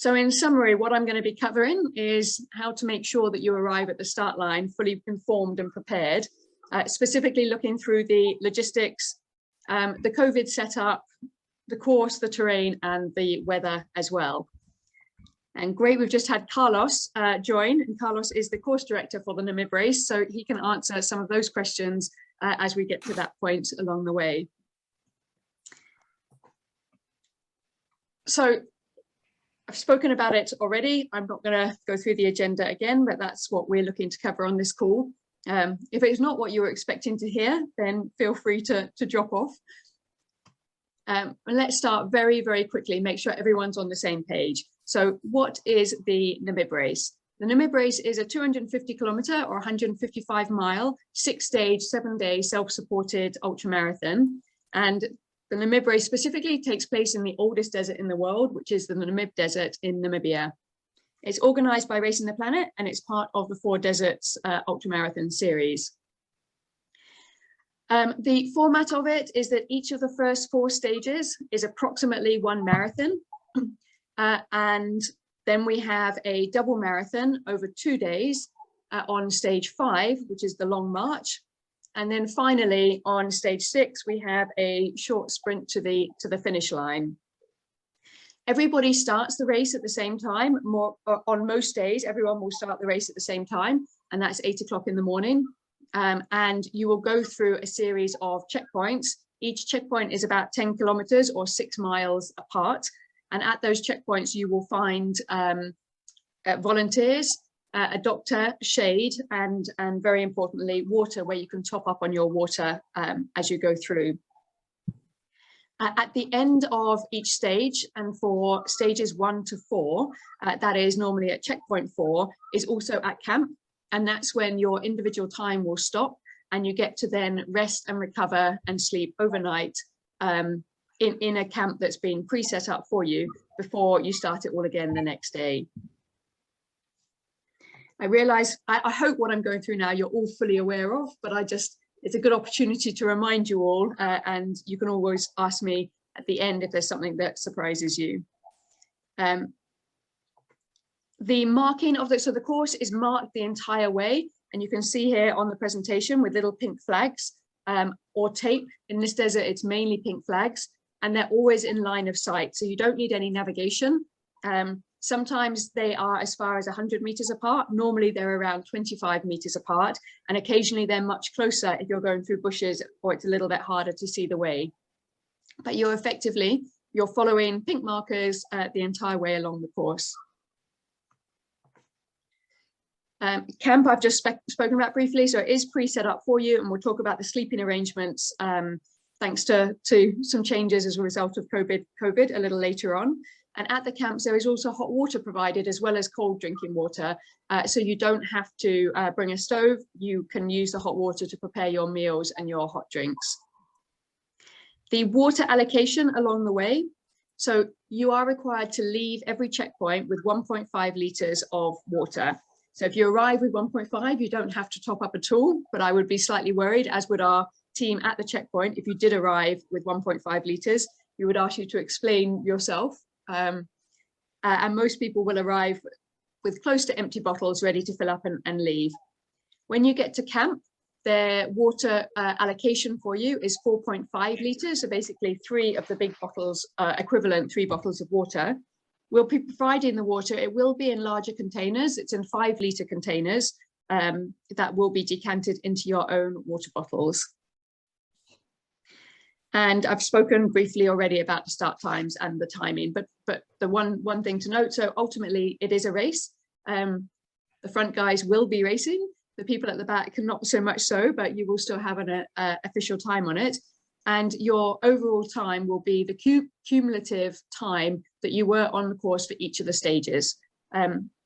So in summary, what I'm going to be covering is how to make sure that you arrive at the start line fully informed and prepared, specifically looking through the logistics, the COVID setup, the course, the terrain, and the weather as well. And great, we've just had Carlos join, and Carlos is the course director for the Namib Race, so he can answer some of those questions as we get to that point along the way. So I've spoken about it already. I'm not going to go through the agenda again, but that's what we're looking to cover on this call. If it's not what you were expecting to hear, then feel free to drop off. And let's start very, very quickly, make sure everyone's on the same page. So what is the Namib Race? The Namib Race is a 250-kilometer or 155-mile, 6-stage, 7-day self-supported ultramarathon. And the Namib Race specifically takes place in the oldest desert in the world, which is the Namib Desert in Namibia. It's organized by Racing the Planet, and it's part of the 4 Deserts Ultramarathon series. The format of it is that each of the first 4 stages is approximately 1 marathon. And then we have a double marathon over 2 days on stage 5, which is the long march. And then finally on stage 6, we have a short sprint to the finish line. Everybody starts the race at the same time. On most days, everyone will start the race at the same time, and that's 8 o'clock in the morning. And you will go through a series of checkpoints. Each checkpoint is about 10 kilometers or 6 miles apart. And at those checkpoints, you will find volunteers, a doctor, shade, and very importantly, water, where you can top up on your water as you go through. At the end of each stage, and for stages 1 to 4, that is normally at checkpoint 4, is also at camp. And that's when your individual time will stop and you get to then rest and recover and sleep overnight in a camp that's been pre-set up for you before you start it all again the next day. I realize, I hope what I'm going through now you're all fully aware of, but it's a good opportunity to remind you all, and you can always ask me at the end if there's something that surprises you. The marking of the course is marked the entire way, and you can see here on the presentation with little pink flags or tape. In this desert, it's mainly pink flags, and they're always in line of sight, so you don't need any navigation. Sometimes they are as far as 100 meters apart. Normally they're around 25 meters apart, and occasionally they're much closer if you're going through bushes or it's a little bit harder to see the way. But you're following pink markers the entire way along the course. Camp I've just spoken about briefly, so it is pre-set up for you, and we'll talk about the sleeping arrangements thanks to some changes as a result of COVID a little later on. And at the camps, there is also hot water provided as well as cold drinking water. So you don't have to bring a stove. You can use the hot water to prepare your meals and your hot drinks. The water allocation along the way. So you are required to leave every checkpoint with 1.5 liters of water. So if you arrive with 1.5, you don't have to top up at all, but I would be slightly worried, as would our team at the checkpoint. If you did arrive with 1.5 liters, we would ask you to explain yourself. And most people will arrive with close to empty bottles ready to fill up and leave. When you get to camp, their water allocation for you is 4.5 liters. So basically 3 of the big bottles, equivalent 3 bottles of water. We'll be providing the water. It will be in larger containers. It's in 5-liter containers that will be decanted into your own water bottles. And I've spoken briefly already about the start times and the timing, but the one thing to note, so ultimately it is a race. The front guys will be racing. The people at the back not so much so, but you will still have an official time on it. And your overall time will be the cumulative time that you were on the course for each of the stages.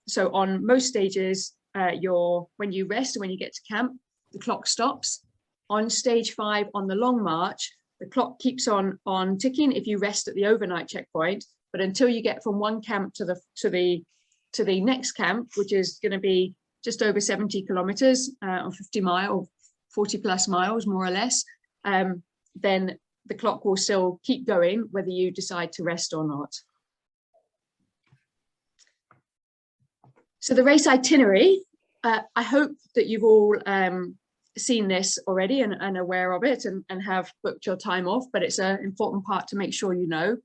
So on most stages, when you rest and when you get to camp, the clock stops. On stage 5 on the long march, the clock keeps on ticking if you rest at the overnight checkpoint, but until you get from one camp to the next camp, which is going to be just over 70 kilometers or 50 miles, 40 plus miles, more or less, then the clock will still keep going whether you decide to rest or not. So the race itinerary, I hope that you've all seen this already and aware of it and have booked your time off, but it's an important part to make sure you know.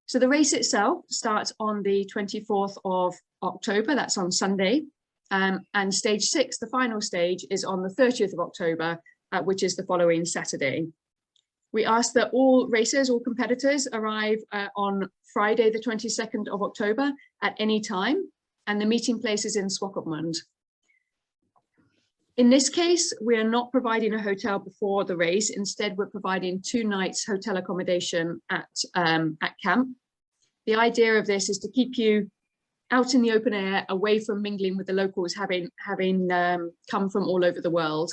So the race itself starts on the 24th of October, that's on Sunday, and stage 6, the final stage, is on the 30th of October, which is the following Saturday. We ask that all racers, all competitors arrive on Friday, the 22nd of October at any time, and the meeting place is in Swakopmund. In this case, we are not providing a hotel before the race. Instead, we're providing 2 nights hotel accommodation at camp. The idea of this is to keep you out in the open air, away from mingling with the locals, having come from all over the world.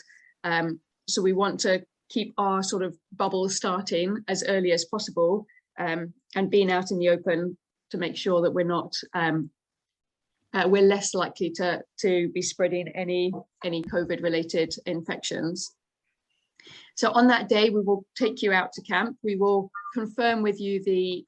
So we want to keep our sort of bubble starting as early as possible, and being out in the open to make sure that we're not we're less likely to be spreading any COVID related infections. So on that day, we will take you out to camp. We will confirm with you the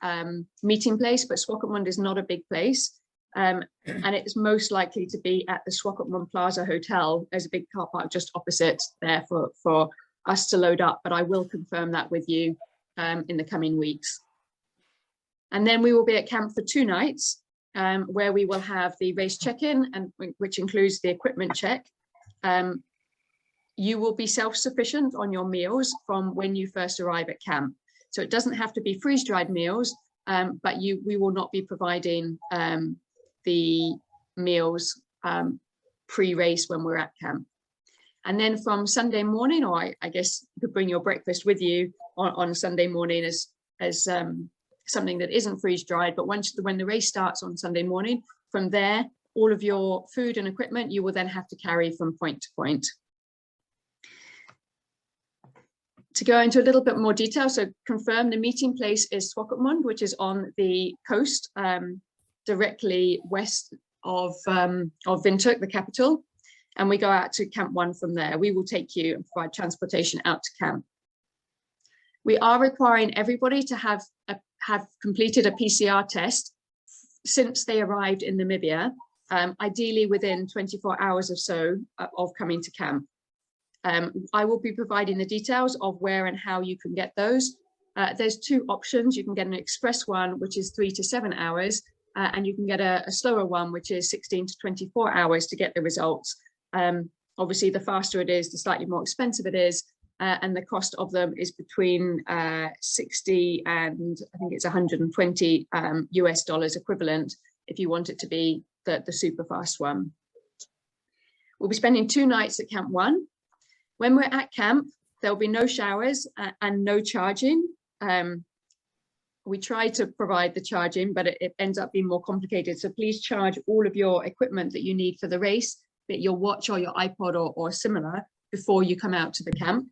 meeting place, but Swakopmund is not a big place. And it's most likely to be at the Swakopmund Plaza Hotel. There's a big car park just opposite there for us to load up, but I will confirm that with you in the coming weeks. And then we will be at camp for 2 nights, where we will have the race check-in, and which includes the equipment check. You will be self-sufficient on your meals from when you first arrive at camp. So it doesn't have to be freeze-dried meals, but we will not be providing the meals pre-race when we're at camp. And then from Sunday morning, or I guess you could bring your breakfast with you on Sunday morning as something that isn't freeze-dried, but when the race starts on Sunday morning, from there, all of your food and equipment you will then have to carry from point to point. To go into a little bit more detail, so confirm the meeting place is Swakopmund, which is on the coast, directly west of Windhoek, the capital, and we go out to Camp 1 from there. We will take you and provide transportation out to camp. We are requiring everybody to have completed a PCR test since they arrived in Namibia, ideally within 24 hours or so of coming to camp. I will be providing the details of where and how you can get those. There's 2 options. You can get an express one, which is 3 to 7 hours, and you can get a slower one, which is 16 to 24 hours to get the results. Obviously, the faster it is, the slightly more expensive it is, and the cost of them is between 60 and I think it's 120 US dollars equivalent if you want it to be the super fast one. We'll be spending 2 nights at Camp 1. When we're at camp, there'll be no showers and no charging. We try to provide the charging, but it ends up being more complicated. So please charge all of your equipment that you need for the race, be it your watch or your iPod or similar, before you come out to the camp.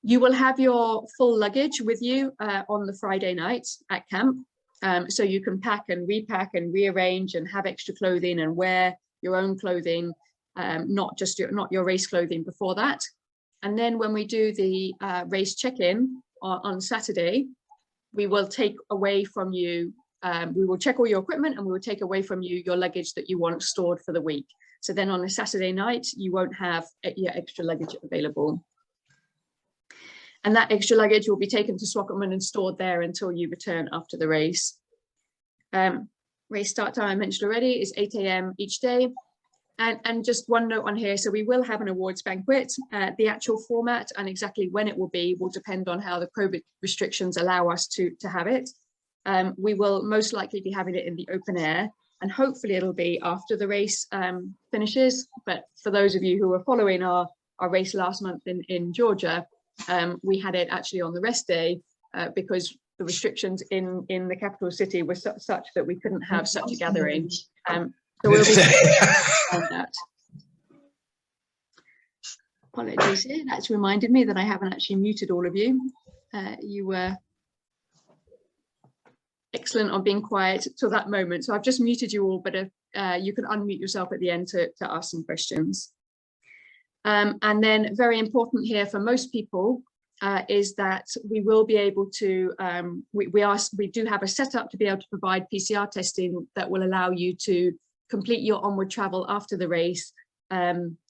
You will have your full luggage with you on the Friday night at camp. So you can pack and repack and rearrange and have extra clothing and wear your own clothing, not your race clothing before that. And then when we do the race check-in on Saturday, we will take away from you, we will check all your equipment and we will take away from you your luggage that you want stored for the week. So then on a Saturday night, you won't have your extra luggage available. And that extra luggage will be taken to Swakopmund and stored there until you return after the race. Race start time, I mentioned already, is 8 AM each day. And just one note on here, so we will have an awards banquet. The actual format and exactly when it will be will depend on how the COVID restrictions allow us to have it. We will most likely be having it in the open air, and hopefully it'll be after the race finishes. But for those of you who are following our race last month in Georgia, we had it actually on the rest day because the restrictions in the capital city were such that we couldn't have such a gathering. So we'll be on that. Apologies here, that's reminded me that I haven't actually muted all of you. You were excellent on being quiet till that moment. So I've just muted you all, but you can unmute yourself at the end to ask some questions. And then very important here for most people is that we will be able to, we do have a setup to be able to provide PCR testing that will allow you to complete your onward travel after the race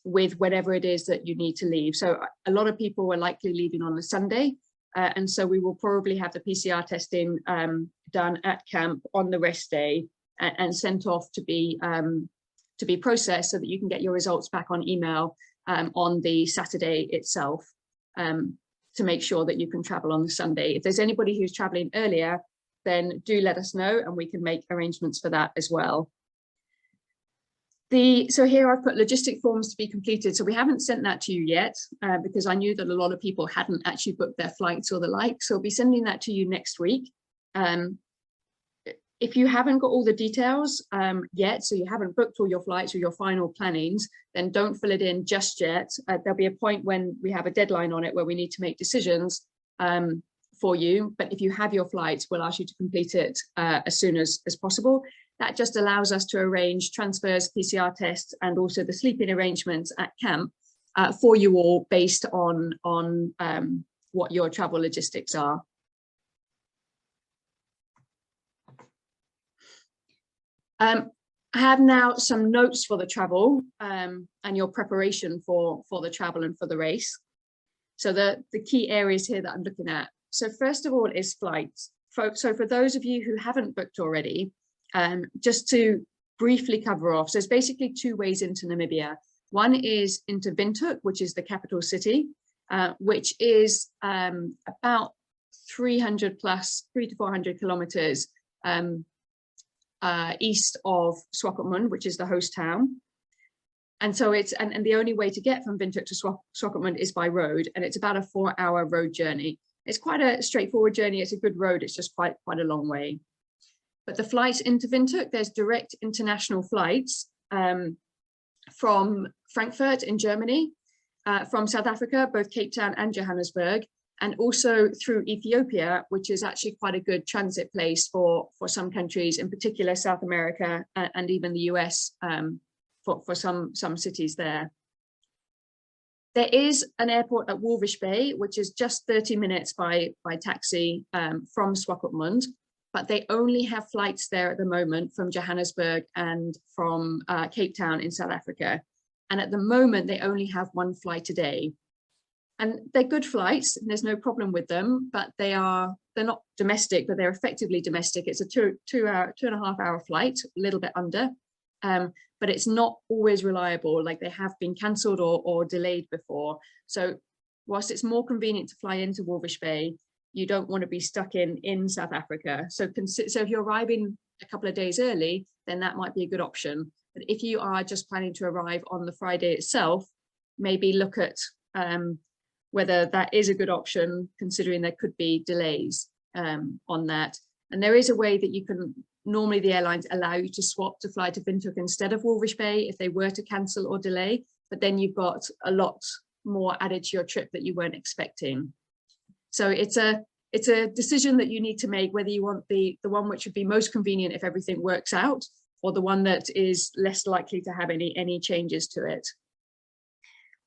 with whatever it is that you need to leave. So a lot of people were likely leaving on a Sunday, and so we will probably have the PCR testing done at camp on the rest day and sent off to be processed so that you can get your results back on email on the Saturday itself, to make sure that you can travel on the Sunday. If there's anybody who's traveling earlier, then do let us know and we can make arrangements for that as well. So here I've put logistic forms to be completed. So we haven't sent that to you yet because I knew that a lot of people hadn't actually booked their flights or the like. So I'll be sending that to you next week. If you haven't got all the details yet, so you haven't booked all your flights or your final plannings, then don't fill it in just yet. There'll be a point when we have a deadline on it where we need to make decisions for you. But if you have your flights, we'll ask you to complete it as soon as possible. That just allows us to arrange transfers, PCR tests, and also the sleeping arrangements at camp for you all based on what your travel logistics are. I have now some notes for the travel and your preparation for the travel and for the race. So the key areas here that I'm looking at. So first of all is flights. So for those of you who haven't booked already, just to briefly cover off, so there's basically two ways into Namibia. One is into Windhoek, which is the capital city, which is about 300 to 400 kilometers east of Swakopmund, which is the host town. And so it's, and the only way to get from Windhoek to Swakopmund is by road, and it's about a 4-hour road journey. It's quite a straightforward journey. It's a good road. It's just quite a long way. But the flights into Windhoek, there's direct international flights from Frankfurt in Germany, from South Africa, both Cape Town and Johannesburg, and also through Ethiopia, which is actually quite a good transit place for some countries, in particular South America and even the US, for some cities there. There is an airport at Walvis Bay, which is just 30 minutes by taxi from Swakopmund, but they only have flights there at the moment from Johannesburg and from Cape Town in South Africa. And at the moment, they only have one flight a day. And they're good flights, and there's no problem with them, but they're not domestic, but they're effectively domestic. It's a 2.5 hour flight, a little bit under, but it's not always reliable. Like, they have been cancelled or delayed before. So whilst it's more convenient to fly into Walvis Bay, you don't want to be stuck in South Africa. So if you're arriving a couple of days early, then that might be a good option. But if you are just planning to arrive on the Friday itself, maybe look at whether that is a good option, considering there could be delays on that. And there is a way that you can, normally the airlines allow you to swap to fly to Windhoek instead of Walvis Bay if they were to cancel or delay, but then you've got a lot more added to your trip that you weren't expecting. So it's a decision that you need to make, whether you want the one which would be most convenient if everything works out, or the one that is less likely to have any changes to it.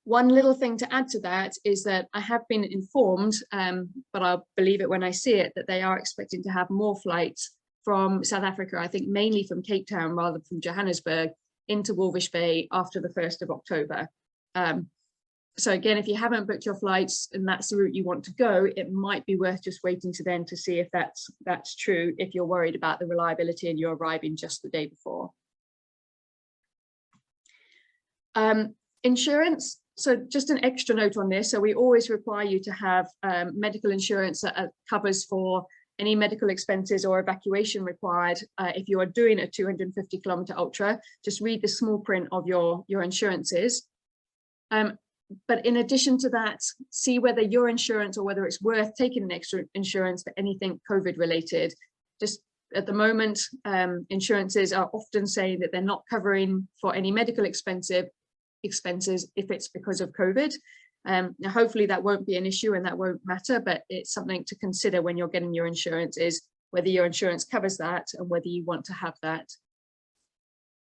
One little thing to add to that is that I have been informed, but I'll believe it when I see it, that they are expecting to have more flights from South Africa, I think mainly from Cape Town rather than from Johannesburg, into Walvis Bay after the 1st of October. So again, if you haven't booked your flights and that's the route you want to go, it might be worth just waiting to then to see if that's true, if you're worried about the reliability and you're arriving just the day before. Insurance. So just an extra note on this. So we always require you to have medical insurance that covers for any medical expenses or evacuation required. If you are doing a 250-kilometer ultra, just read the small print of your insurances. But in addition to that, see whether your insurance or whether it's worth taking an extra insurance for anything COVID related. Just at the moment, insurances are often saying that they're not covering for any medical expenses if it's because of COVID. Now, hopefully that won't be an issue and that won't matter, but it's something to consider when you're getting your insurance, is whether your insurance covers that and whether you want to have that.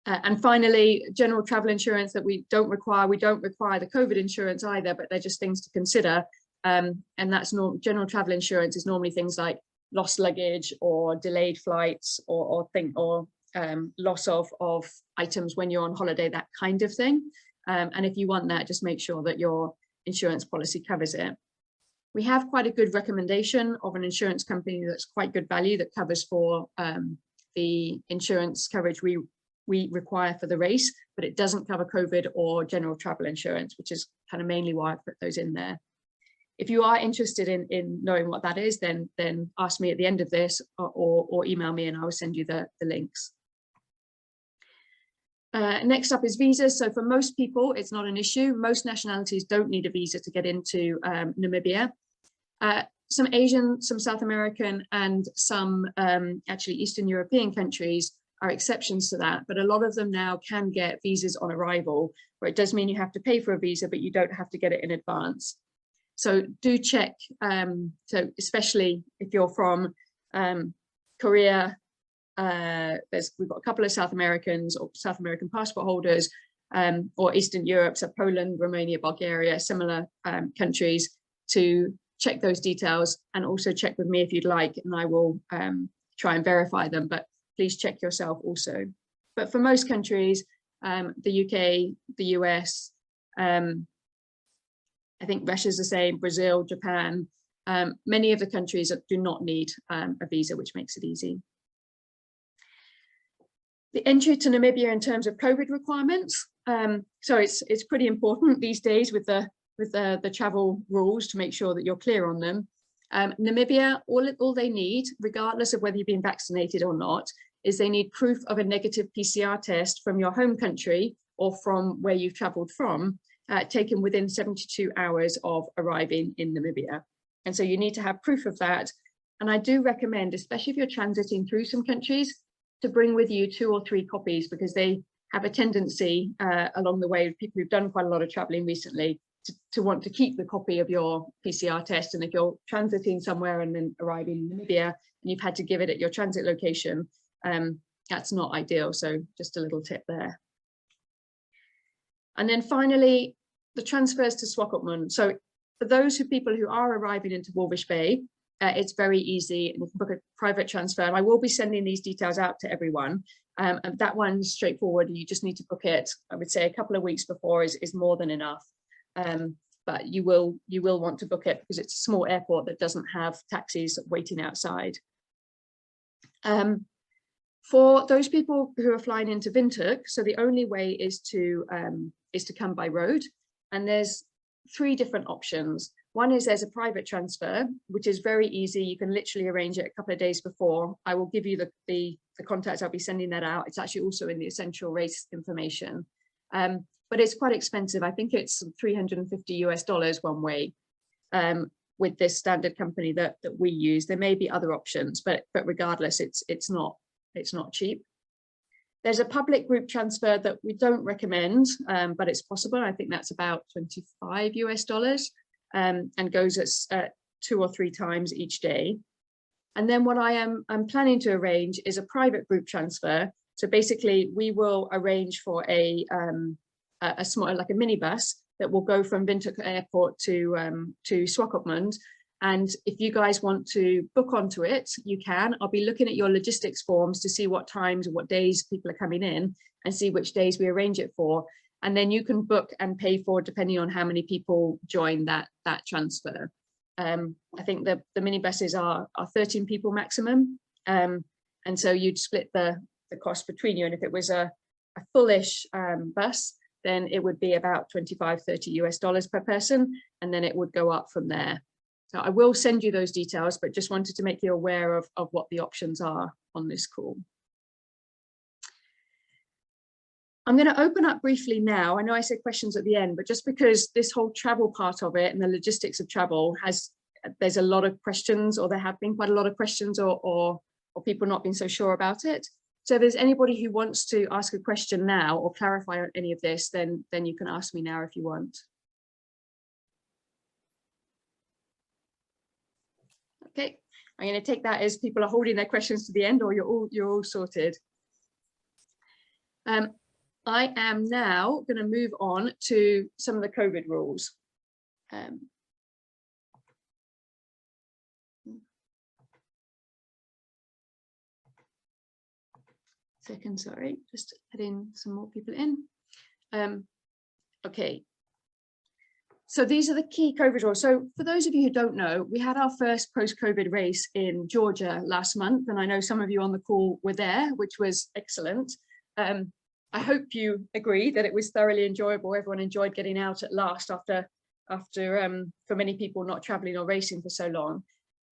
And finally, general travel insurance that we don't require the COVID insurance either, but they're just things to consider. And that's general travel insurance is normally things like lost luggage or delayed flights or loss of items when you're on holiday, that kind of thing. And if you want that, just make sure that your insurance policy covers it. We have quite a good recommendation of an insurance company that's quite good value, that covers for the insurance coverage we require for the race, but it doesn't cover COVID or general travel insurance, which is kind of mainly why I put those in there. If you are interested in knowing what that is, then ask me at the end of this, or email me and I will send you the links. Next up is visas. So for most people, it's not an issue. Most nationalities don't need a visa to get into Namibia. Some Asian, some South American, and some actually Eastern European countries are exceptions to that, but a lot of them now can get visas on arrival, where it does mean you have to pay for a visa, but you don't have to get it in advance. So do check, so especially if you're from Korea, we've got a couple of South Americans or South American passport holders, or Eastern Europe, so Poland, Romania, Bulgaria, similar countries, to check those details, and also check with me if you'd like, and I will try and verify them, but please check yourself also. But for most countries, the UK, the US, I think Russia's the same, Brazil, Japan, many of the countries do not need a visa, which makes it easy. The entry to Namibia in terms of COVID requirements. So it's pretty important these days with the travel rules to make sure that you're clear on them. Namibia, all they need, regardless of whether you've been vaccinated or not, is they need proof of a negative PCR test from your home country or from where you've traveled from, taken within 72 hours of arriving in Namibia. And so you need to have proof of that. And I do recommend, especially if you're transiting through some countries, to bring with you 2 or 3 copies, because they have a tendency along the way, people who've done quite a lot of traveling recently, to want to keep the copy of your PCR test. And if you're transiting somewhere and then arriving in Namibia and you've had to give it at your transit location, that's not ideal. So just a little tip there. And then finally, the transfers to Swakopmund. So for those people who are arriving into Walvis Bay, it's very easy, and you can book a private transfer. And I will be sending these details out to everyone. And that one's straightforward. You just need to book it. I would say a couple of weeks before is more than enough. But you will want to book it because it's a small airport that doesn't have taxis waiting outside. For those people who are flying into Windhoek, so the only way is to come by road, and there's 3 different options. One is there's a private transfer, which is very easy. You can literally arrange it a couple of days before. I will give you the contacts. I'll be sending that out. It's actually also in the essential race information. But it's quite expensive. I think it's $350 one way with this standard company that we use. There may be other options, but regardless, it's not cheap. There's a public group transfer that we don't recommend, but it's possible. I think that's about $25 and goes at 2 or 3 times each day. And then what I'm planning to arrange is a private group transfer. So basically, we will arrange for a small, like a minibus that will go from Windhoek Airport to Swakopmund. And if you guys want to book onto it, you can. I'll be looking at your logistics forms to see what times or what days people are coming in and see which days we arrange it for. And then you can book and pay for depending on how many people join that transfer. I think the minibuses are 13 people maximum. And so you'd split the cost between you. And if it was a fullish bus, then it would be about $25–30 per person. And then it would go up from there. So I will send you those details, but just wanted to make you aware of what the options are on this call. I'm going to open up briefly now. I know I said questions at the end, but just because this whole travel part of it and the logistics of travel there's a lot of questions, or there have been quite a lot of questions, or people not being so sure about it. So if there's anybody who wants to ask a question now or clarify on any of this, then you can ask me now if you want. Okay, I'm going to take that as people are holding their questions to the end, or you're all sorted. I am now going to move on to some of the COVID rules. second, sorry, just adding some more people in. Okay. So these are the key COVID rules. So for those of you who don't know, we had our first post-COVID race in Georgia last month, and I know some of you on the call were there, which was excellent. I hope you agree that it was thoroughly enjoyable. Everyone enjoyed getting out at last after for many people not traveling or racing for so long.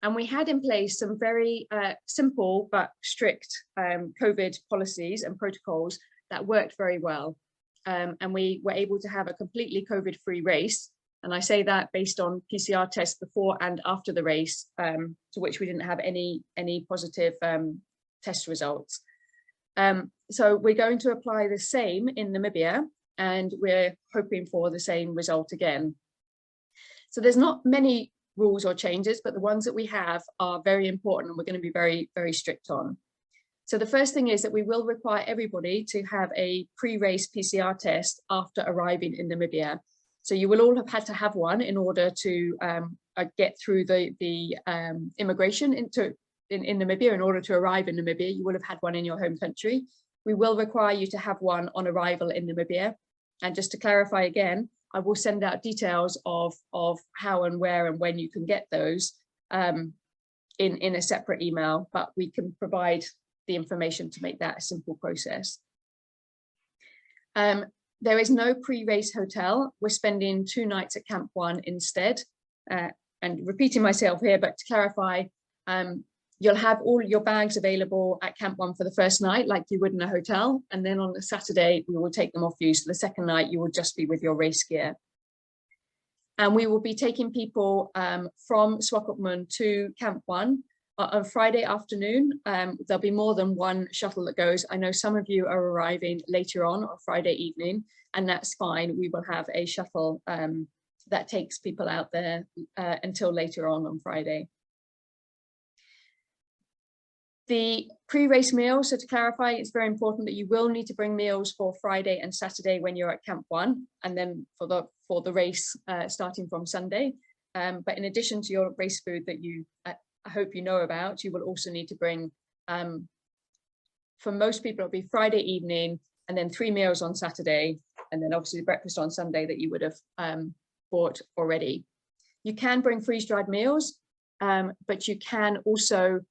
And we had in place some very simple but strict COVID policies and protocols that worked very well. And we were able to have a completely COVID-free race. And I say that based on PCR tests before and after the race, to which we didn't have any positive test results. So we're going to apply the same in Namibia, and we're hoping for the same result again. So there's not many rules or changes, but the ones that we have are very important, and we're going to be very, very strict on. So the first thing is that we will require everybody to have a pre-race PCR test after arriving in Namibia. So you will all have had to have one in order to get through the immigration in Namibia. In order to arrive in Namibia, you will have had one in your home country. We will require you to have one on arrival in Namibia. And just to clarify again, I will send out details of how and where and when you can get those in a separate email, but we can provide the information to make that a simple process. There is no pre-race hotel. We're spending 2 nights at Camp 1 instead. And repeating myself here, but to clarify, you'll have all your bags available at Camp 1 for the first night, like you would in a hotel. And then on the Saturday, we will take them off you. So the second night, you will just be with your race gear. And we will be taking people from Swakopmund to Camp 1 on Friday afternoon. There'll be more than one shuttle that goes. I know some of you are arriving later on Friday evening, and that's fine. We will have a shuttle that takes people out there until later on Friday. The pre-race meals, so to clarify, it's very important that you will need to bring meals for Friday and Saturday when you're at Camp 1, and then for the race starting from Sunday. But in addition to your race food that you, I hope you know about, you will also need to bring, for most people, it'll be Friday evening, and then 3 meals on Saturday, and then obviously the breakfast on Sunday that you would have bought already. You can bring freeze-dried meals, but you can also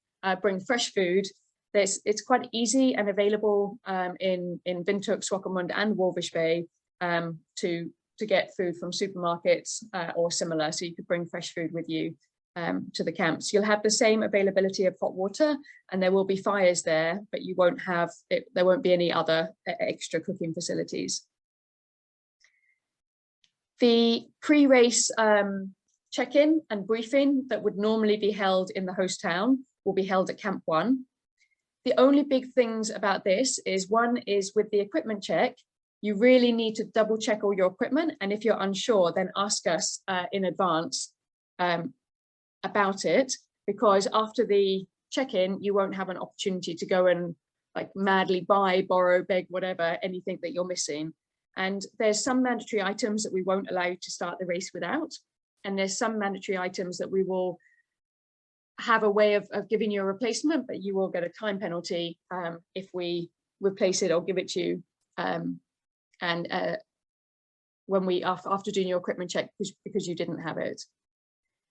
bring fresh food. It's quite easy and available in Windhoek, Swakopmund and Walvis Bay to get food from supermarkets or similar. So you could bring fresh food with you to the camps. You'll have the same availability of hot water, and there will be fires there, but you won't have it, there won't be any other extra cooking facilities. The pre-race check-in and briefing that would normally be held in the host town will be held at Camp 1. The only big things about this is, one is with the equipment check, you really need to double check all your equipment. And if you're unsure, then ask us in advance about it, because after the check-in, you won't have an opportunity to go and like madly buy, borrow, beg, whatever, anything that you're missing. And there's some mandatory items that we won't allow you to start the race without. And there's some mandatory items that we will have a way of giving you a replacement, but you will get a time penalty if we replace it or give it to you. When we after doing your equipment check because you didn't have it.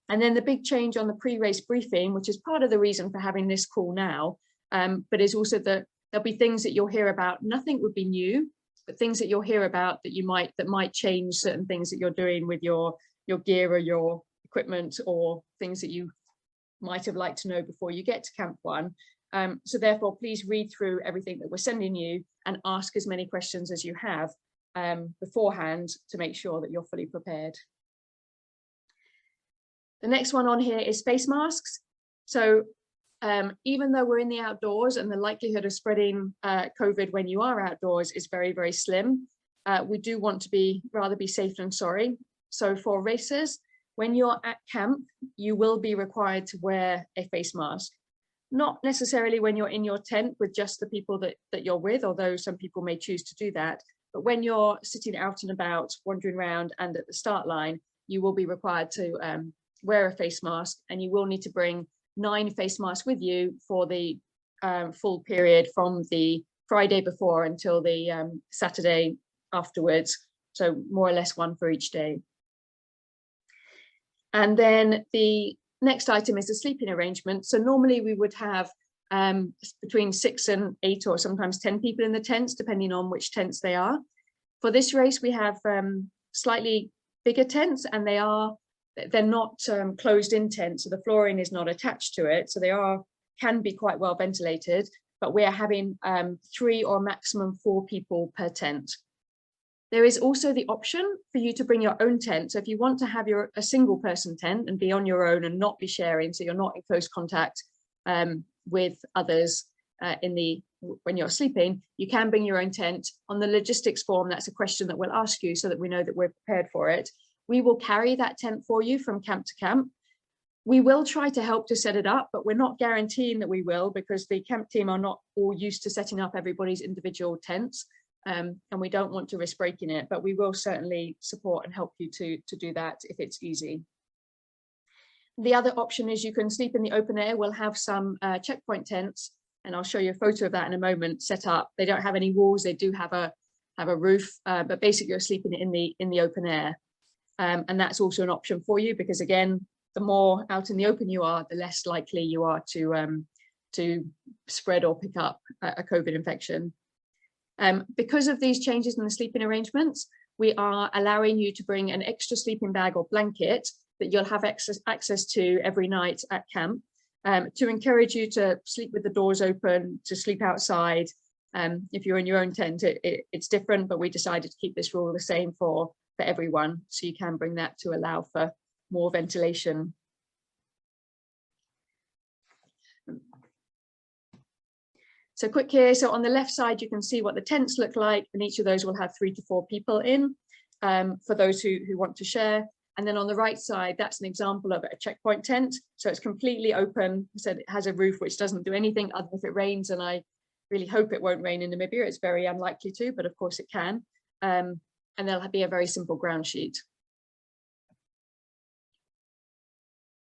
And then the big change on the pre-race briefing, which is part of the reason for having this call now, but is also that there'll be things that you'll hear about. Nothing would be new, but things that you'll hear about that might change certain things that you're doing with your gear or your equipment, or things that you might have liked to know before you get to Camp 1. So therefore, please read through everything that we're sending you and ask as many questions as you have beforehand to make sure that you're fully prepared. The next one on here is face masks. So even though we're in the outdoors and the likelihood of spreading COVID when you are outdoors is very, very slim, we do want to rather be safe than sorry. So for racers, when you're at camp, you will be required to wear a face mask. Not necessarily when you're in your tent with just the people that you're with, although some people may choose to do that. But when you're sitting out and about, wandering around and at the start line, you will be required to wear a face mask, and you will need to bring 9 face masks with you for the full period from Friday before until the Saturday afterwards. So more or less one for each day. And then the next item is the sleeping arrangement. So normally we would have between 6 and 8 or sometimes 10 people in the tents, depending on which tents they are. For this race, we have slightly bigger tents, and they're not closed in tents, so the flooring is not attached to it. So they can be quite well ventilated, but we are having 3 or maximum 4 people per tent. There is also the option for you to bring your own tent. So if you want to have a single person tent and be on your own and not be sharing, so you're not in close contact with others when you're sleeping, you can bring your own tent. On the logistics form, that's a question that we'll ask you so that we know that we're prepared for it. We will carry that tent for you from camp to camp. We will try to help to set it up, but we're not guaranteeing that we will, because the camp team are not all used to setting up everybody's individual tents. And we don't want to risk breaking it, but we will certainly support and help you to do that if it's easy. The other option is you can sleep in the open air. We'll have some checkpoint tents, and I'll show you a photo of that in a moment, set up. They don't have any walls, they do have a roof, but basically you're sleeping in the open air. And that's also an option for you, because again, the more out in the open you are, the less likely you are to spread or pick up a COVID infection. Because of these changes in the sleeping arrangements, we are allowing you to bring an extra sleeping bag or blanket that you'll have access to every night at camp, to encourage you to sleep with the doors open, to sleep outside. If you're in your own tent, it's different, but we decided to keep this rule the same for everyone, so you can bring that to allow for more ventilation. So quick here, so on the left side you can see what the tents look like, and each of those will have 3 to 4 people in, for those who want to share. And then on the right side, that's an example of a checkpoint tent. So it's completely open. So it has a roof which doesn't do anything other than if it rains, and I really hope it won't rain in Namibia. It's very unlikely to, but of course it can. And there'll be a very simple ground sheet.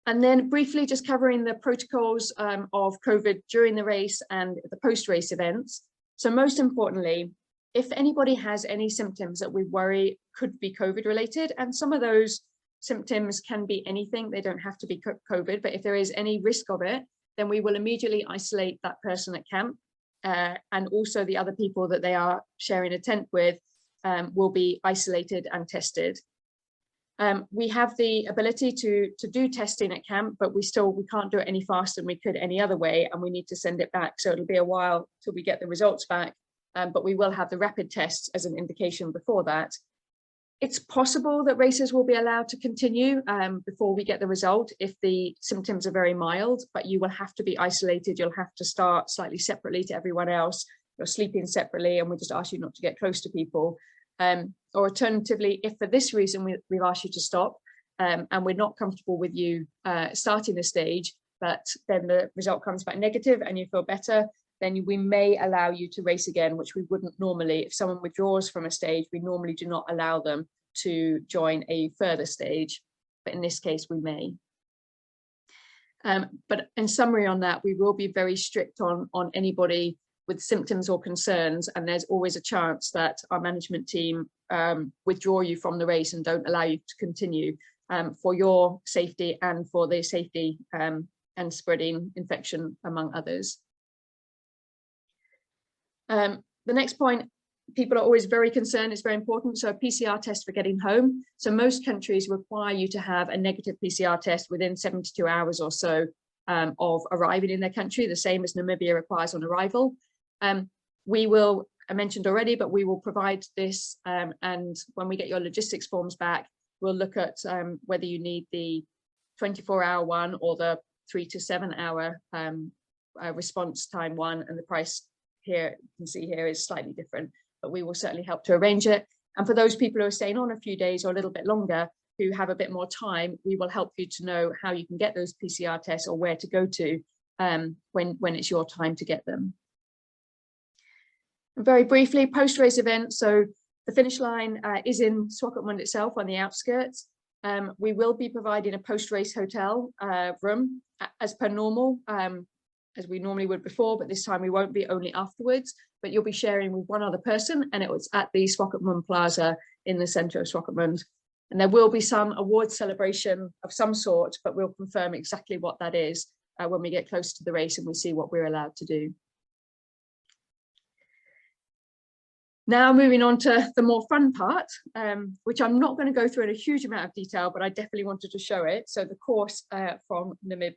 And then briefly just covering the protocols of COVID during the race and the post-race events. So most importantly, if anybody has any symptoms that we worry could be COVID related, and some of those symptoms can be anything, they don't have to be COVID, but if there is any risk of it, then we will immediately isolate that person at camp, and also the other people that they are sharing a tent with will be isolated and tested. We have the ability to do testing at camp, but we can't do it any faster than we could any other way, and we need to send it back. So it'll be a while till we get the results back, but we will have the rapid tests as an indication before that. It's possible that races will be allowed to continue before we get the result if the symptoms are very mild, but you will have to be isolated. You'll have to start slightly separately to everyone else. You're sleeping separately, and we just ask you not to get close to people. Or alternatively, if for this reason we've asked you to stop and we're not comfortable with you starting the stage, but then the result comes back negative and you feel better, then we may allow you to race again, which we wouldn't normally. If someone withdraws from a stage, we normally do not allow them to join a further stage, but in this case we may. But in summary on that, we will be very strict on anybody with symptoms or concerns, and there's always a chance that our management team withdraw you from the race and don't allow you to continue, for your safety and for the safety and spreading infection among others. The next point, people are always very concerned, it's very important, so a PCR test for getting home. So most countries require you to have a negative PCR test within 72 hours or so of arriving in their country, the same as Namibia requires on arrival. We will, I mentioned already, but we will provide this, and when we get your logistics forms back, we'll look at whether you need the 24-hour one or the 3 to 7 hour response time one, and the price here, you can see here, is slightly different, but we will certainly help to arrange it. And for those people who are staying on a few days or a little bit longer, who have a bit more time, we will help you to know how you can get those PCR tests or where to go to when it's your time to get them. And very briefly, post-race events. So the finish line is in Swakopmund itself on the outskirts. We will be providing a post-race hotel room as per normal. as we normally would before, but this time we won't be, only afterwards, but you'll be sharing with one other person, and it was at the Swakopmund Plaza in the centre of Swakopmund. And there will be some award celebration of some sort, but we'll confirm exactly what that is when we get close to the race and we see what we're allowed to do. Now moving on to the more fun part, which I'm not going to go through in a huge amount of detail, but I definitely wanted to show it. So the course from Namib.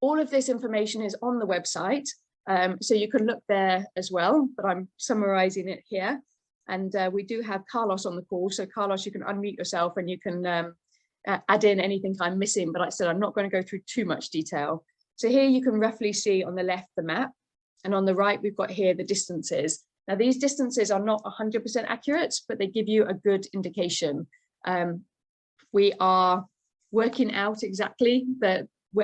All of this information is on the website, so you can look there as well, but I'm summarizing it here. And we do have Carlos on the call. So Carlos, you can unmute yourself and you can add in anything I'm missing, but like I said, I'm not going to go through too much detail. So here you can roughly see on the left the map, and on the right we've got here the distances. Now these distances are not 100% accurate, but they give you a good indication. We are working out exactly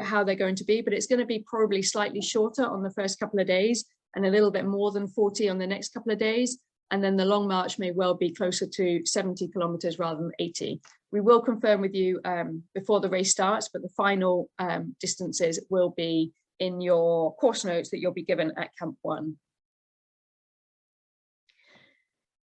how they're going to be, but it's going to be probably slightly shorter on the first couple of days and a little bit more than 40 on the next couple of days. And then the long march may well be closer to 70 kilometers rather than 80. We will confirm with you before the race starts, but the final distances will be in your course notes that you'll be given at Camp 1.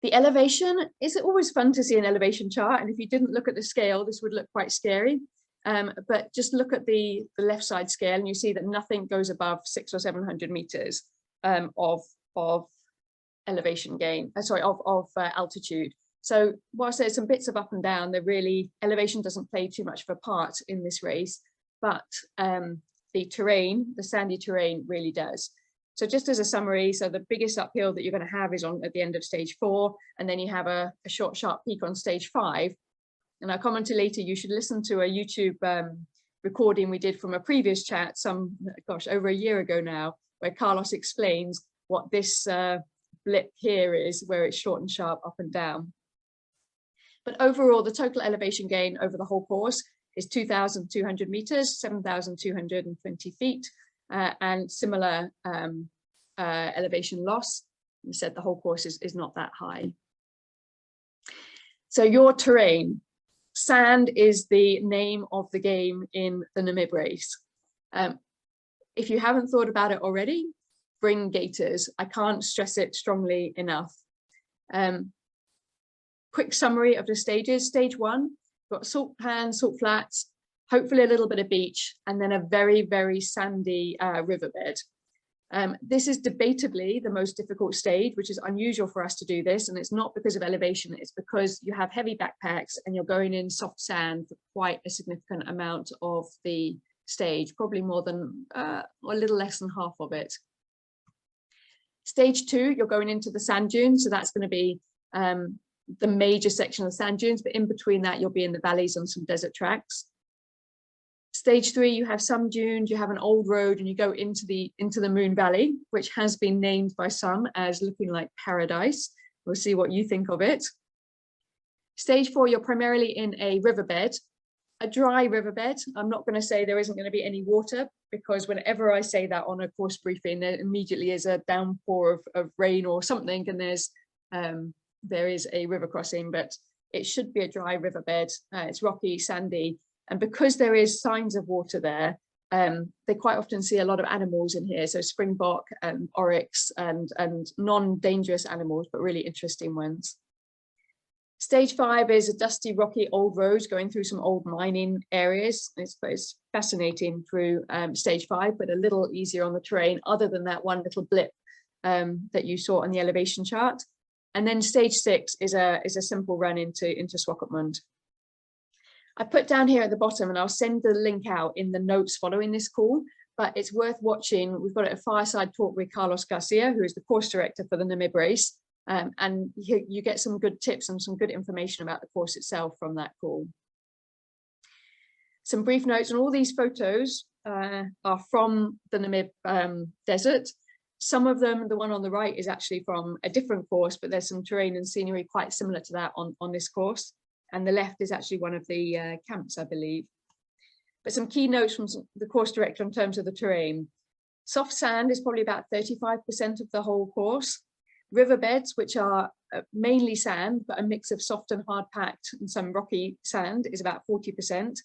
The elevation, is always fun to see an elevation chart. And if you didn't look at the scale, this would look quite scary. But just look at the left side scale and you see that nothing goes above 600 or 700 meters of elevation gain, of altitude. So whilst there's some bits of up and down, elevation doesn't play too much of a part in this race, but the terrain, the sandy terrain really does. So just as a summary, so the biggest uphill that you're going to have is at the end of stage 4, and then you have a short, sharp peak on stage 5. And I commented later, you should listen to a YouTube recording we did from a previous chat over a year ago now, where Carlos explains what this blip here is, where it's short and sharp up and down. But overall, the total elevation gain over the whole course is 2,200 meters, 7,220 feet, and similar elevation loss. I said the whole course is not that high. So your terrain. Sand is the name of the game in the Namib Race. If you haven't thought about it already, bring gaiters. I can't stress it strongly enough. Quick summary of the stages. Stage 1, got salt pans, salt flats, hopefully a little bit of beach, and then a very, very sandy riverbed. This is debatably the most difficult stage, which is unusual for us to do this. And it's not because of elevation, it's because you have heavy backpacks and you're going in soft sand for quite a significant amount of the stage, probably more than, or a little less than half of it. Stage 2, you're going into the sand dunes. So that's going to be the major section of the sand dunes, but in between that, you'll be in the valleys on some desert tracks. Stage 3, you have some dunes, you have an old road, and you go into the Moon Valley, which has been named by some as looking like paradise. We'll see what you think of it. Stage 4, you're primarily in a riverbed, a dry riverbed. I'm not going to say there isn't going to be any water, because whenever I say that on a course briefing, there immediately is a downpour of rain or something, and there is a river crossing, but it should be a dry riverbed. It's rocky, sandy. And because there is signs of water there, they quite often see a lot of animals in here. So springbok and oryx and non-dangerous animals, but really interesting ones. Stage 5 is a dusty, rocky old road going through some old mining areas. It's fascinating through stage 5, but a little easier on the terrain, other than that one little blip that you saw on the elevation chart. And then stage 6 is a simple run into Swakopmund. I put down here at the bottom, and I'll send the link out in the notes following this call, but it's worth watching. We've got a fireside talk with Carlos Garcia, who is the course director for the Namib Race, and you get some good tips and some good information about the course itself from that call. Some brief notes, and all these photos are from the Namib desert. Some of them, the one on the right, is actually from a different course, but there's some terrain and scenery quite similar to that on this course. And the left is actually one of the camps, I believe. But some key notes from the course director in terms of the terrain. Soft sand is probably about 35% of the whole course. Riverbeds, which are mainly sand, but a mix of soft and hard packed and some rocky sand, is about 40%.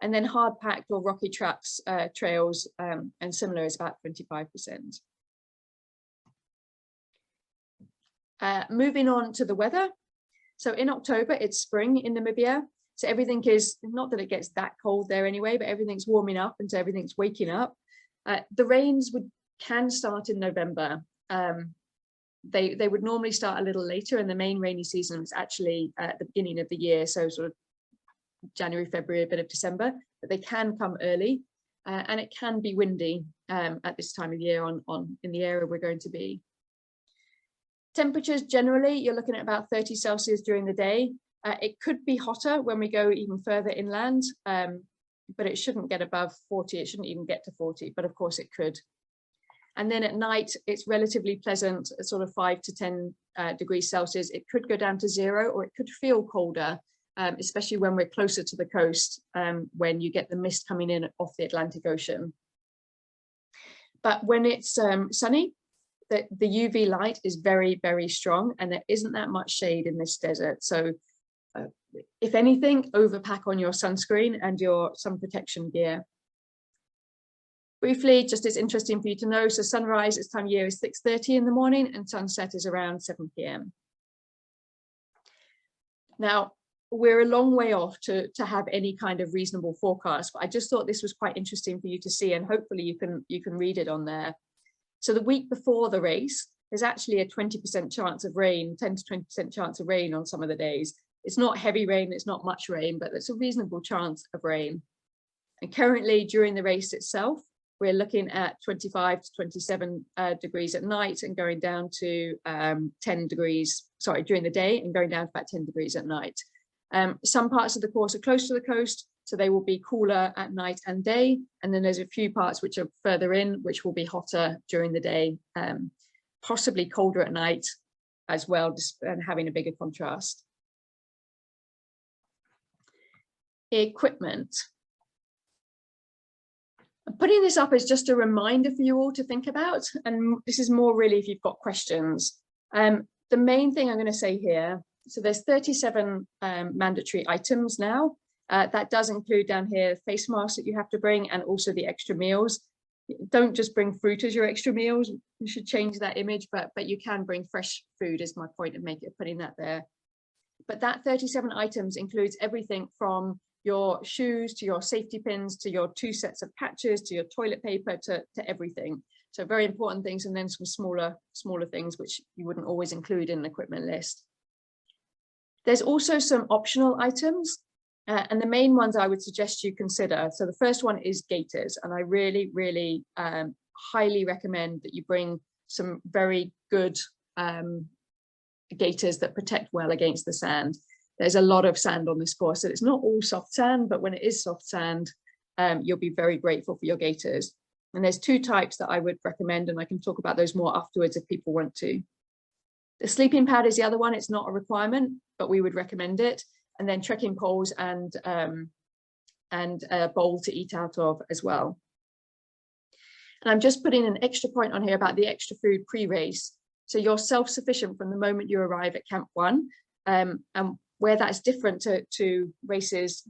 And then hard packed or rocky tracks, trails, and similar is about 25%. Moving on to the weather. So in October, it's spring in Namibia. So everything is, not that it gets that cold there anyway, but everything's warming up and so everything's waking up. The rains can start in November. They would normally start a little later, and the main rainy season is actually at the beginning of the year, so sort of January, February, a bit of December, but they can come early, and it can be windy at this time of year in the area we're going to be. Temperatures generally, you're looking at about 30 Celsius during the day. It could be hotter when we go even further inland, but it shouldn't get above 40. It shouldn't even get to 40, but of course it could. And then at night, it's relatively pleasant, sort of 5 to 10 degrees Celsius. It could go down to 0, or it could feel colder, especially when we're closer to the coast, when you get the mist coming in off the Atlantic Ocean. But when it's sunny, the UV light is very, very strong, and there isn't that much shade in this desert. So if anything, overpack on your sunscreen and your sun protection gear. Briefly, just it's interesting for you to know, so sunrise this time of year is 6:30 in the morning and sunset is around 7 p.m. Now, we're a long way off to have any kind of reasonable forecast, but I just thought this was quite interesting for you to see, and hopefully you can read it on there. So the week before the race, there's actually a 20% chance of rain, 10 to 20% chance of rain on some of the days. It's not heavy rain, it's not much rain, but it's a reasonable chance of rain. And currently during the race itself, we're looking at 25 to 27 degrees at night and going down to 10 degrees, sorry, during the day, and going down to about 10 degrees at night. Some parts of the course are close to the coast, so they will be cooler at night and day. And then there's a few parts which are further in, which will be hotter during the day, possibly colder at night as well, and having a bigger contrast. Equipment. I'm putting this up as just a reminder for you all to think about, and this is more really if you've got questions. The main thing I'm going to say here, so there's 37 mandatory items now. That does include down here face masks that you have to bring, and also the extra meals. Don't just bring fruit as your extra meals. You should change that image, but you can bring fresh food is my point of putting that there. But that 37 items includes everything from your shoes to your safety pins to your 2 sets of patches to your toilet paper to everything. So very important things, and then some smaller things which you wouldn't always include in an equipment list. There's also some optional items, and the main ones I would suggest you consider. So the first one is gaiters, and I really, really highly recommend that you bring some very good gaiters that protect well against the sand. There's a lot of sand on this course, so it's not all soft sand, but when it is soft sand, you'll be very grateful for your gaiters. And there's 2 types that I would recommend, and I can talk about those more afterwards if people want to. The sleeping pad is the other one. It's not a requirement, but we would recommend it. And then trekking poles and a bowl to eat out of as well. And I'm just putting an extra point on here about the extra food pre-race. So you're self-sufficient from the moment you arrive at Camp 1, and where that's different to races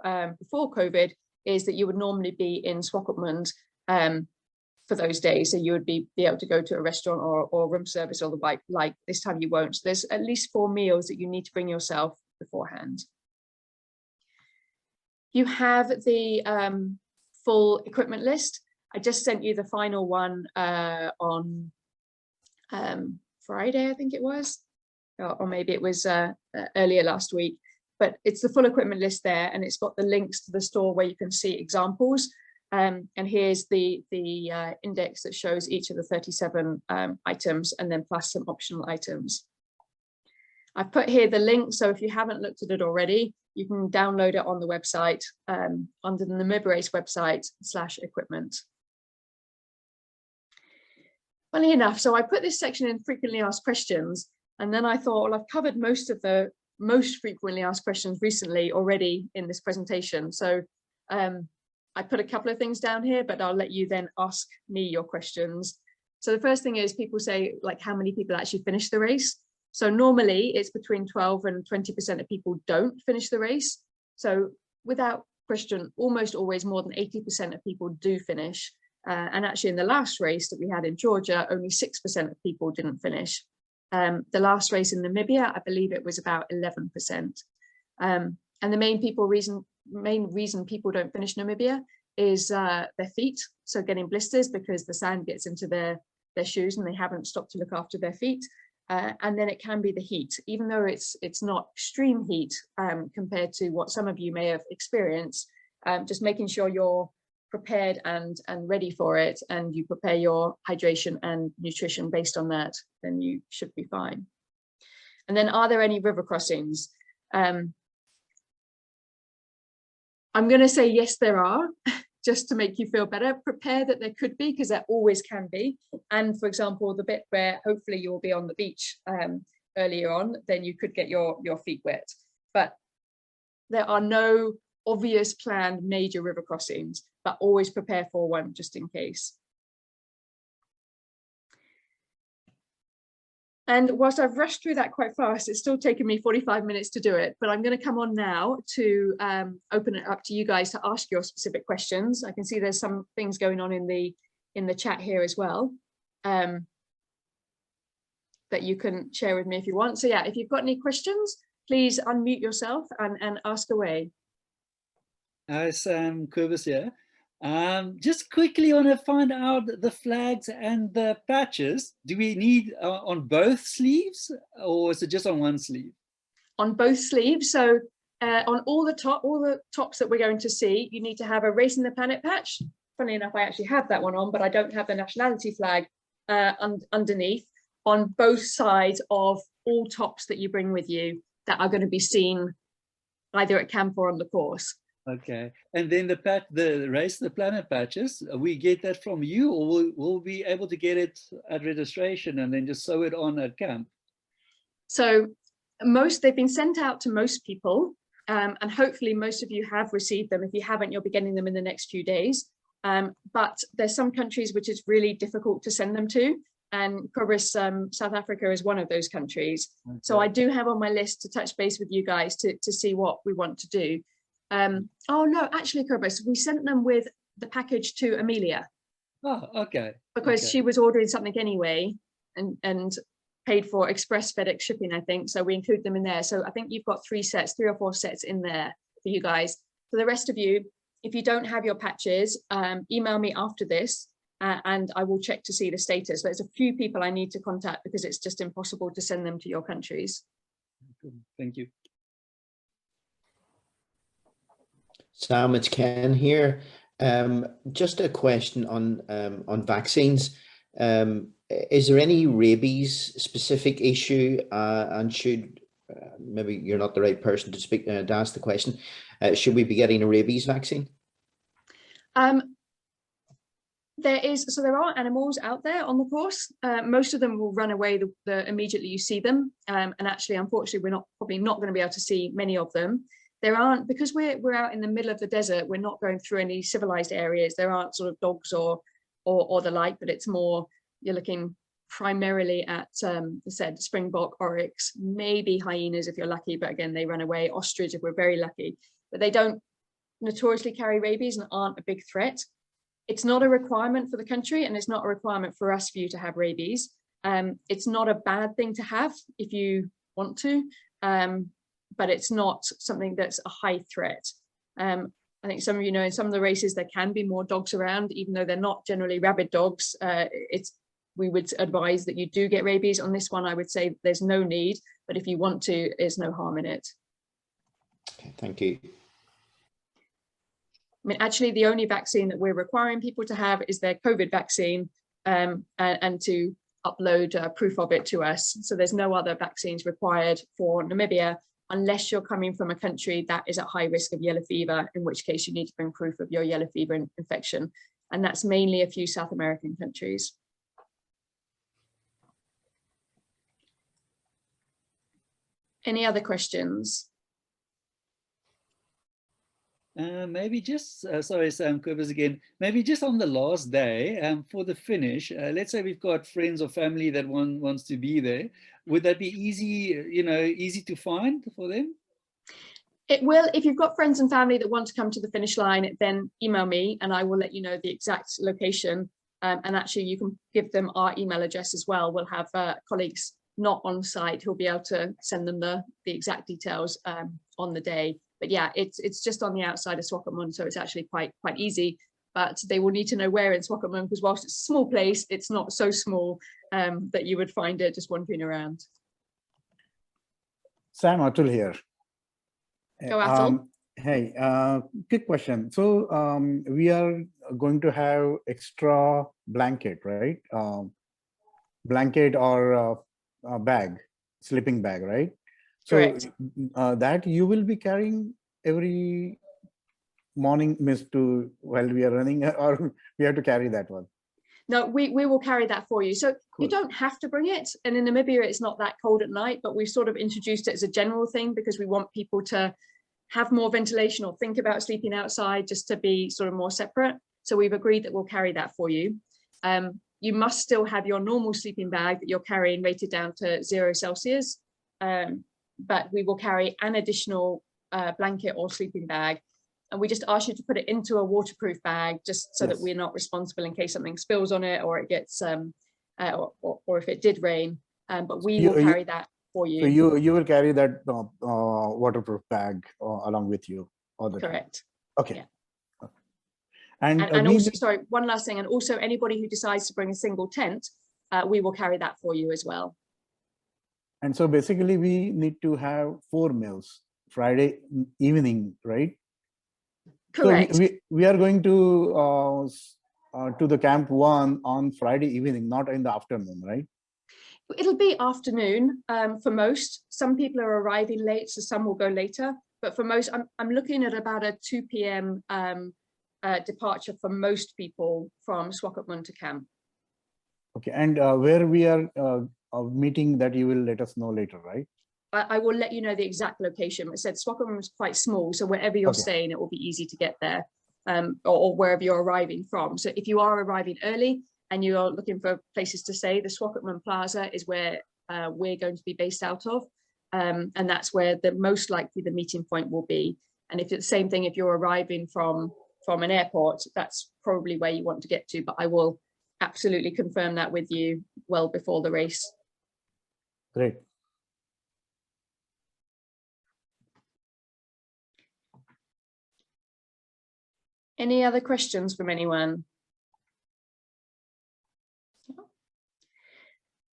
before COVID is that you would normally be in Swakopmund for those days. So you would be able to go to a restaurant or room service or the like. This time you won't. So there's at least 4 meals that you need to bring yourself beforehand. You have the full equipment list. I just sent you the final one on Friday, I think it was. Or maybe it was earlier last week, but it's the full equipment list there, and it's got the links to the store where you can see examples. And here's the index that shows each of the 37 items, and then plus some optional items. I've put here the link, so if you haven't looked at it already, you can download it on the website under the Namib Race website /equipment. Funny enough, so I put this section in frequently asked questions, and then I thought, well, I've covered most of the most frequently asked questions recently already in this presentation. So I put a couple of things down here, but I'll let you then ask me your questions. So the first thing is people say, like, how many people actually finish the race? So normally it's between 12 and 20% of people don't finish the race. So without question, almost always more than 80% of people do finish. And actually in the last race that we had in Georgia, only 6% of people didn't finish. The last race in Namibia, I believe it was about 11%. And the main reason people don't finish Namibia is their feet. So getting blisters because the sand gets into their shoes and they haven't stopped to look after their feet. And then it can be the heat, even though it's not extreme heat compared to what some of you may have experienced. Just making sure you're prepared and ready for it, and you prepare your hydration and nutrition based on that, then you should be fine. And then, are there any river crossings? I'm going to say yes, there are, just to make you feel better. Prepare that there could be, because there always can be. And for example, the bit where hopefully you will be on the beach earlier on, then you could get your feet wet. But there are no obvious planned major river crossings, but always prepare for one just in case. And whilst I've rushed through that quite fast, it's still taken me 45 minutes to do it, but I'm going to come on now to open it up to you guys to ask your specific questions. I can see there's some things going on in the chat here as well that you can share with me if you want. So yeah, if you've got any questions, please unmute yourself and ask away. Hi, Sam, Kobus here. Just quickly want to find out the flags and the patches. Do we need on both sleeves, or is it just on one sleeve? On both sleeves. So on all the tops that we're going to see, you need to have a Racing the Planet patch. Funnily enough, I actually have that one on, but I don't have the nationality flag underneath, on both sides of all tops that you bring with you that are going to be seen either at camp or on the course. Okay, and then the Race the Planet patches, we get that from you, or we'll be able to get it at registration and then just sew it on at camp? So they've been sent out to most people, and hopefully most of you have received them. If you haven't, you'll be getting them in the next few days. But there's some countries which is really difficult to send them to, and Kobus, South Africa is one of those countries. Okay. So I do have on my list to touch base with you guys to see what we want to do. Oh no, actually, Kobus, we sent them with the package to Amelia. Oh, okay. Because she was ordering something anyway and paid for express FedEx shipping, I think. So we include them in there. So I think you've got 3 or 4 sets in there for you guys. For the rest of you, if you don't have your patches, email me after this and I will check to see the status. There's a few people I need to contact because it's just impossible to send them to your countries. Thank you. Sam, it's Ken here. Just a question on vaccines. Is there any rabies specific issue, and should maybe you're not the right person to speak to ask the question, should we be getting a rabies vaccine? There are animals out there on the course. Most of them will run away immediately you see them, and actually, unfortunately, we're probably not going to be able to see many of them. There aren't, because we're out in the middle of the desert, we're not going through any civilized areas. There aren't sort of dogs or the like, but it's more, you're looking primarily at, I said, springbok, oryx, maybe hyenas if you're lucky, but again, they run away, ostrich if we're very lucky, but they don't notoriously carry rabies and aren't a big threat. It's not a requirement for the country, and it's not a requirement for us for you to have rabies. It's not a bad thing to have if you want to. But it's not something that's a high threat. I think some of you know in some of the races there can be more dogs around, even though they're not generally rabid dogs. We would advise that you do get rabies. On this one, I would say there's no need, but if you want to, there's no harm in it. Okay, thank you. I mean, actually, the only vaccine that we're requiring people to have is their COVID vaccine, and to upload proof of it to us. So there's no other vaccines required for Namibia, unless you're coming from a country that is at high risk of yellow fever, in which case you need to bring proof of your yellow fever infection. And that's mainly a few South American countries. Any other questions? Maybe just, sorry, Sam, Kobus again, maybe just on the last day for the finish, let's say we've got friends or family that wants to be there. Would that be easy, easy to find for them? It will, if you've got friends and family that want to come to the finish line, then email me and I will let you know the exact location. And actually you can give them our email address as well. We'll have colleagues not on site who'll be able to send them the exact details on the day. But yeah, it's just on the outside of Swakopmund, so it's actually quite easy. But they will need to know where in Swakopmund, because whilst it's a small place, it's not so small that you would find it just wandering around. Sam, Atul here. Go Atul. Hey, quick question. So we are going to have extra blanket, right? Blanket or a bag, sleeping bag, right? So Correct. That you will be carrying every morning, while we are running, or we have to carry that one? No, we will carry that for you. So Cool. you don't have to bring it. And in Namibia, it's not that cold at night, but we've sort of introduced it as a general thing because we want people to have more ventilation or think about sleeping outside just to be sort of more separate. So we've agreed that we'll carry that for you. You must still have your normal sleeping bag that you're carrying rated down to 0 Celsius. But we will carry an additional blanket or sleeping bag. And we just ask you to put it into a waterproof bag just so that we're not responsible in case something spills on it or it gets, or if it did rain. But we will carry that for you. So you will carry that waterproof bag along with you all the time? Correct. Okay. Yeah. And also, sorry, one last thing. And also anybody who decides to bring a single tent, we will carry that for you as well. And so basically we need to have 4 meals Friday evening, right? Correct. So we are going to the camp 1 on Friday evening, not in the afternoon, right? It'll be afternoon for most. Some people are arriving late, so some will go later. But for most, I'm looking at about a 2 p.m. Departure for most people from Swakopmund to camp. Okay, and where we are meeting, that you will let us know later, right? I will let you know the exact location. I said Swakopmund is quite small, so wherever you're staying, it will be easy to get there, or wherever you're arriving from. So if you are arriving early and you are looking for places to stay, the Swakopmund Plaza is where we're going to be based out of, and that's where most likely the meeting point will be. And if it's the same thing, if you're arriving from an airport, that's probably where you want to get to. But I will absolutely confirm that with you well before the race. Great. Any other questions from anyone?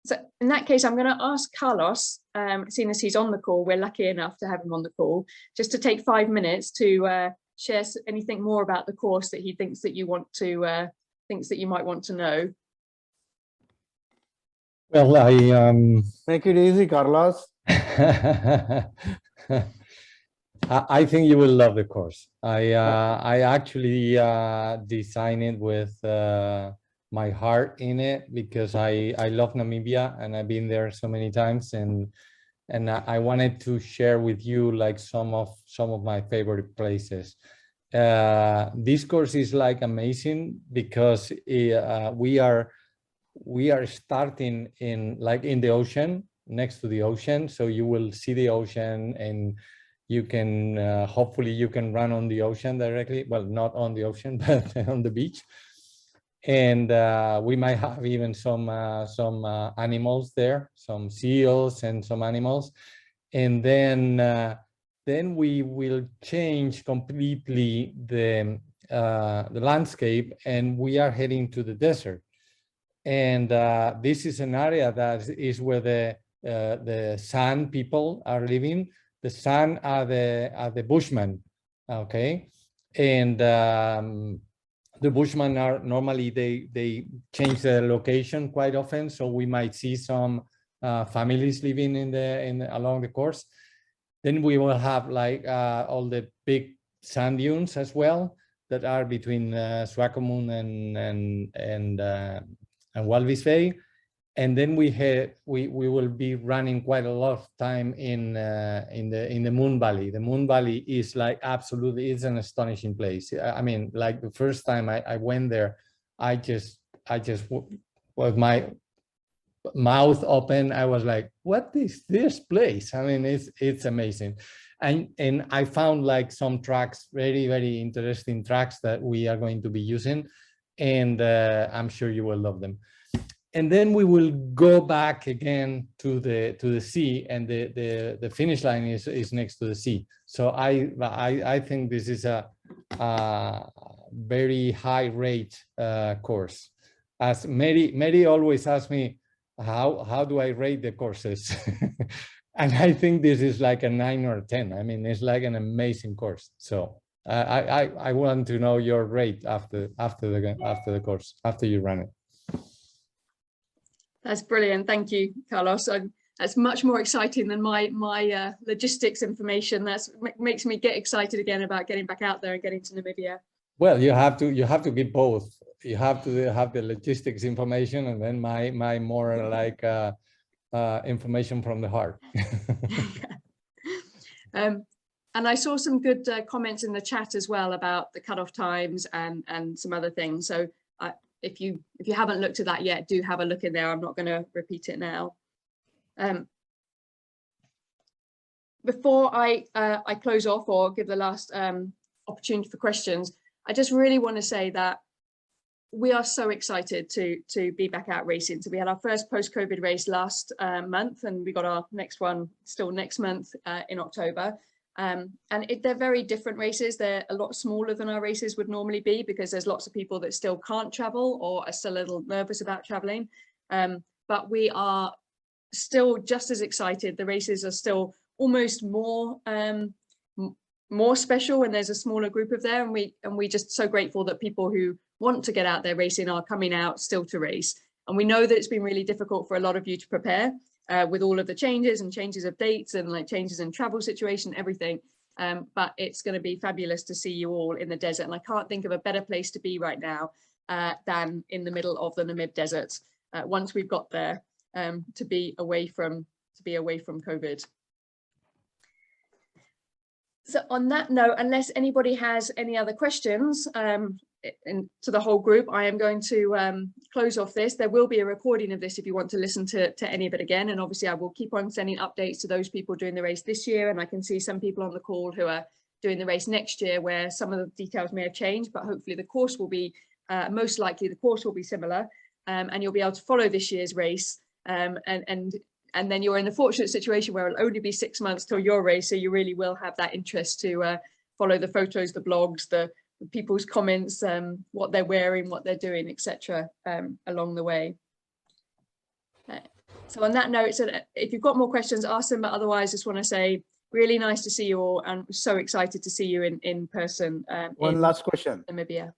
So in that case, I'm going to ask Carlos, seeing as he's on the call, we're lucky enough to have him on the call, just to take 5 minutes to share anything more about the course that he thinks that you want to, thinks that you might want to know. Well, Make it easy, Carlos. I think you will love the course. I actually designed it with my heart in it because I love Namibia and I've been there so many times, and I wanted to share with you like some of my favorite places. This course is like amazing because we are starting in the ocean, next to the ocean, so you will see the ocean and you can hopefully you can run on the ocean directly. Well, not on the ocean, but on the beach. And we might have even some animals there, some seals and some animals. And then we will change completely the landscape, and we are heading to the desert. And this is an area that is where the San people are living. The San are the Bushmen, okay? And the Bushmen are normally, they change the location quite often, so we might see some families living along the course. Then we will have like all the big sand dunes as well that are between Swakopmund and Walvis Bay. And then we will be running quite a lot of time in the Moon Valley. The Moon Valley is like absolutely, it's an astonishing place. I mean, like the first time I went there, I just was mouth open. I was like, what is this place? I mean, it's amazing. And I found like some tracks, very, very interesting tracks that we are going to be using. And I'm sure you will love them. And then we will go back again to the sea, and the finish line is next to the sea. So I think this is a very high rate course. As Mary always asks me, how do I rate the courses? And I think this is like a 9 or a 10. I mean, it's like an amazing course. So I want to know your rate after the course, after you run it. That's brilliant. Thank you, Carlos. That's much more exciting than my logistics information. That makes me get excited again about getting back out there and getting to Namibia. Well, you have to give both. You have to have the logistics information, and then my more like information from the heart. And I saw some good comments in the chat as well about the cutoff times and some other things. So if you haven't looked at that yet, do have a look in there. I'm not going to repeat it now. Before I close off or give the last opportunity for questions, I just really want to say that we are so excited to be back out racing. So we had our first post-COVID race last month, and we got our next one still next month in October. And they're very different races. They're a lot smaller than our races would normally be, because there's lots of people that still can't travel or are still a little nervous about traveling. But we are still just as excited. The races are still almost more special when there's a smaller group of there, and we just so grateful that people who want to get out there racing are coming out still to race. And we know that it's been really difficult for a lot of you to prepare with all of the changes of dates and like changes in travel situation, everything. But it's going to be fabulous to see you all in the desert. And I can't think of a better place to be right now than in the middle of the Namib desert once we've got there, to be away from COVID. So on that note, unless anybody has any other questions to the whole group, I am going to close off this. There will be a recording of this if you want to listen to any of it again. And obviously I will keep on sending updates to those people doing the race this year. And I can see some people on the call who are doing the race next year where some of the details may have changed, but hopefully the course will be, most likely the course will be similar, and you'll be able to follow this year's race. And then you're in the fortunate situation where it'll only be 6 months till your race, so you really will have that interest to follow the photos, the blogs, the people's comments, what they're wearing, what they're doing, etc. Along the way. So on that note, so if you've got more questions, ask them, but otherwise just want to say really nice to see you all, and so excited to see you in person. One last question. Namibia.